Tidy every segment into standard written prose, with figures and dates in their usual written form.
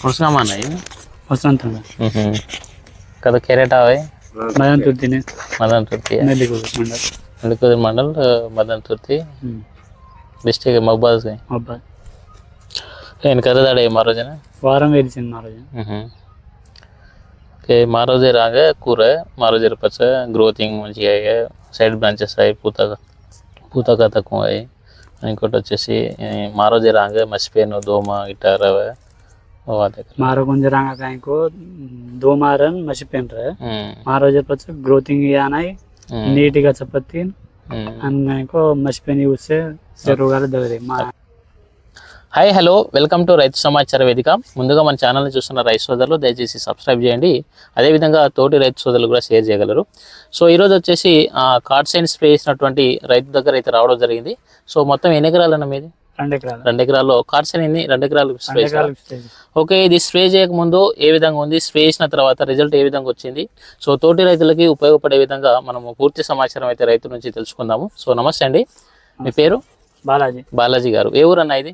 उसका माना है वसंत में कद कैरेट आवे मदन तुर्ती ने मदन तुर्ती मंडल नेल्लिकुदर मंडल मदन तुर्ती डिस्ट्रिक्ट महबूबाबाद से अब्बा इन कददाड़े मारो जन वारम वेरिचिन मारो के मारो जे रांग కూర मारो जे पच ग्रोथिंग మంచిగా అయ్యే సైడ్ బ్రాంచెస్ అయ్యి పూతగా తక్కువ అయ్యి ఇంకోటి వచ్చేసి मारो जे रांग మసిపోయిన దోమ ఇట్లా రవే मारो कुंज रंगा काई को दो मारन मशीपेन रहे मारो जे पच ग्रोथिंग या नाही नीट గా చపత్తి అన్న को मशीपेन उससे से रोगाలు దగరే హాయ్ హలో వెల్కమ్ టు రైతు సమాచార వేదిక ముందుగా మన ఛానల్ని చూస్తున్న రైతు సోదరులు దయచేసి సబ్స్క్రైబ్ చేయండి అదేవిధంగా తోటి రైతు సోదరులు కూడా షేర్ చేయగలరు సో ఈరోజు వచ్చేసి కార్డ్సైన్ స్ప్రే చేసినటువంటి రైతు దగ్గర అయితే రావడం జరిగింది సో మొత్తం ఎన్ని ఎకరాలన్న మీది 2 ఎకరాల్లో కార్డ్సైన్ ఎన్ని 2 ఎకరాలు స్ప్రే ఓకే ఇది స్ప్రే చేయకముందు ఏ విధంగా ఉంది స్ప్రే చేసిన తర్వాత రిజల్ట్ ఏ విధంగా వచ్చింది సో తోటి రైతులకి ఉపయోగపడే విధంగా మనము పూర్తి సమాచారం అయితే రైతు నుంచి తెలుసుకుందాము సో నమస్తే అండి మీ పేరు బాలాజీ గారు ఏ ఊరు అన్న ఇది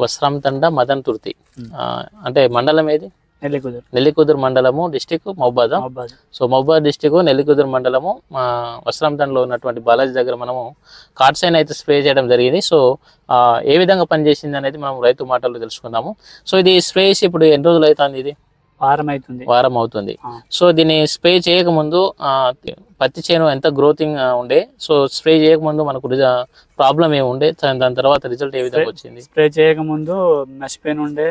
వస్రాంతండ మదన్ తుర్తి అంటే మండలం ఏది నెల్లికుదురు మండలము district Mahabubabad so Mahabubabad district Nellikuduru మండలము వస్రాంతండలో ఉన్నటువంటి బాలాజీ దగ్గర మనము కార్డ్సైన్ అయితే స్ప్రే చేయడం జరిగింది సో ఏ విధంగా పనిచేసింది అనేది మనం రైతు మాటల్లో తెలుసుకుందాము సో ఇది స్ప్రే చేసి ఇప్పుడు ఎన్ని రోజులు అవుతుంది ఇది వారం అవుతుంది సో దీన్ని స్ప్రే చేయకముందు పత్తి చేను ఎంత గ్రోతింగ్ ఉండే సో స్ప్రే చేయకముందు మనకు ప్రాబ్లం ఏమి ఉండే దాని తర్వాత రిజల్ట్ ఏ విధంగా వచ్చింది స్ప్రే చేయకముందు మసిపోయిన ఉండే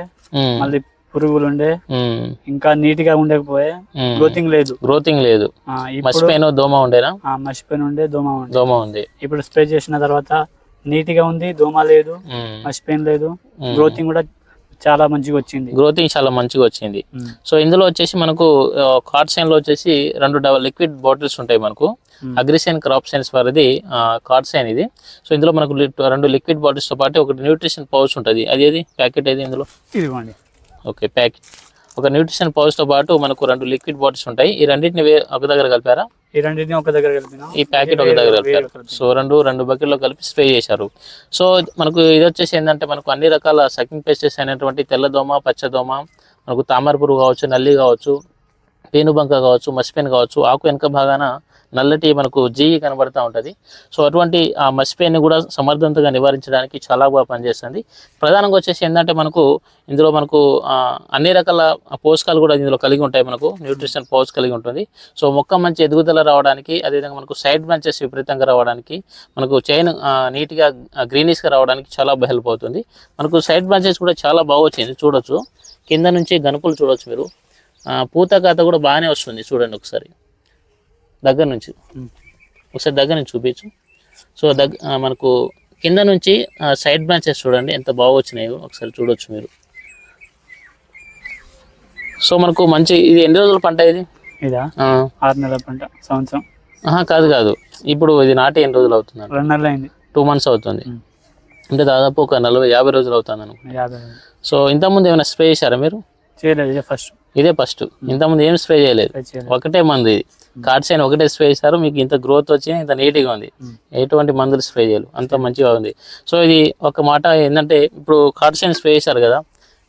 మళ్ళీ పురుగులు ఉండే ఇంకా నీట్ గా ఉండకపోయే గ్రోతింగ్ లేదు మసిపోయిన దోమ ఉండేనా మసిపోయిన ఉండే దోమ ఉంది ఇప్పుడు స్ప్రే చేసిన తర్వాత నీట్ గా ఉంది దోమ లేదు మసిపోయిన లేదు గ్రోతింగ్ కూడా చాలా మంచిగా వచ్చింది సో ఇందులో వచ్చేసి మనకు కార్డ్సైన్ లో వచ్చేసి 2 లిక్విడ్ బాటిల్స్ ఉంటాయి మనకు అగ్రిసైన్ క్రాప్ సైన్స్ వారిది కార్డ్సైన్ ఇది సో ఇందులో మనకు 2 లిక్విడ్ బాటిల్స్ తో పాటు ఒకటి న్యూట్రిషన్ పౌచ్ ఉంటుంది అది ఏది ప్యాకెట్ ఏది ఇందులో ఇదిగోండి ఓకే ప్యాకెట్ ఒక న్యూట్రిషన్ పౌచ్ తో పాటు మనకు 2 లిక్విడ్ బాటిల్స్ ఉంటాయి ఈ రెండింటిని ఒక దగ్గర కలిపారా ఈ రెండింటిని ఒక దగ్గర కలిపినా ఈ ప్యాకెట్ ఒక దగ్గర కలిపారు సో రెండు బకెట్లో కలిపి స్ప్రే చేశారు సో మనకు ఇది వచ్చేసి ఏంటంటే మనకు అన్ని రకాల సకింగ్ పెస్టిస్ అయినటువంటి తెల్లదోమ పచ్చదోమ మనకు తామర పురుగు కావచ్చు నల్లి కావచ్చు పేనుబంక కావచ్చు మసిపెన్ కావచ్చు ఆకు వెనక భాగాన నల్లటి మనకు జీవి కనబడుతూ ఉంటుంది సో అటువంటి ఆ మసిపెన్ని కూడా సమర్థవంతంగా నివారించడానికి చాలా బాగా పనిచేస్తుంది ప్రధానంగా వచ్చేసి ఏంటంటే మనకు ఇందులో మనకు అన్ని రకాల పోషకాలు కూడా ఇందులో కలిగి ఉంటాయి మనకు న్యూట్రిషన్ పౌచ్ కలిగి ఉంటుంది సో మొక్క మంచి ఎదుగుదల రావడానికి అదేవిధంగా మనకు సైడ్ బ్రాంచెస్ విపరీతంగా రావడానికి మనకు చైన్ నీట్గా గ్రీనిష్గా రావడానికి చాలా హెల్ప్ అవుతుంది మనకు సైడ్ బ్రాంచెస్ కూడా చాలా బాగా వచ్చింది చూడొచ్చు కింద నుంచి గనుపులు చూడొచ్చు మీరు పూత కాత కూడా బాగానే వస్తుంది చూడండి ఒకసారి దగ్గర నుంచి చూపించు సో మనకు కింద నుంచి సైడ్ బ్రాంచెస్ చూడండి ఎంత బాగా వచ్చినాయో ఒకసారి చూడొచ్చు మీరు సో మనకు మంచి ఇది ఎన్ని రోజుల పంట ఇది 6 నెలల పంట సంవత్సరం కాదు ఇప్పుడు ఇది నాటి ఎన్ని రోజులు అవుతుంది 2 నెలలు అయింది 2 మంత్స్ అవుతుంది అంటే దాదాపు ఒక 40-50 రోజులు అవుతుంది అనుకో సో ఇంతకుముందు ఏమైనా స్ప్రే చేశారా మీరు ఇదే ఫస్ట్ ఇంతకుముందు ఏం స్ప్రే చేయలేదు ఒకటే మందు ఇది కార్డ్సైన్ ఒకటే స్ప్రే చేశారు మీకు ఇంత గ్రోత్ వచ్చి ఇంత నీట్గా ఉంది ఎటువంటి మందులు స్ప్రే చేయాలి అంత మంచిగా ఉంది సో ఇది ఒక మాట ఏంటంటే ఇప్పుడు కార్డ్సైన్ స్ప్రే చేశారు కదా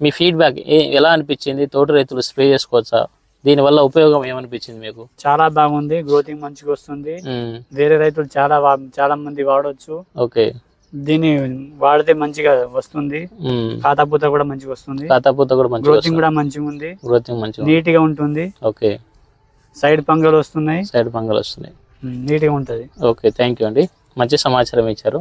మీ ఫీడ్బ్యాక్ ఎలా అనిపించింది తోటి రైతులు స్ప్రే చేసుకోవచ్చా దీనివల్ల ఉపయోగం ఏమనిపించింది మీకు చాలా బాగుంది గ్రోతింగ్ మంచిగా వస్తుంది వేరే రైతులు చాలా మంది వాడవచ్చు ఓకే దీన్ని వాడితే మంచిగా వస్తుంది కాతాపూత కూడా మంచిగా వస్తుంది గ్రోతింగ్ కూడా మంచిగా ఉంది నీట్ గా ఉంటుంది ఓకే సైడ్ పంగలు వస్తున్నాయి నీట్ గా ఉంటది ఓకే థ్యాంక్ యూ అండి మంచి సమాచారం ఇచ్చారు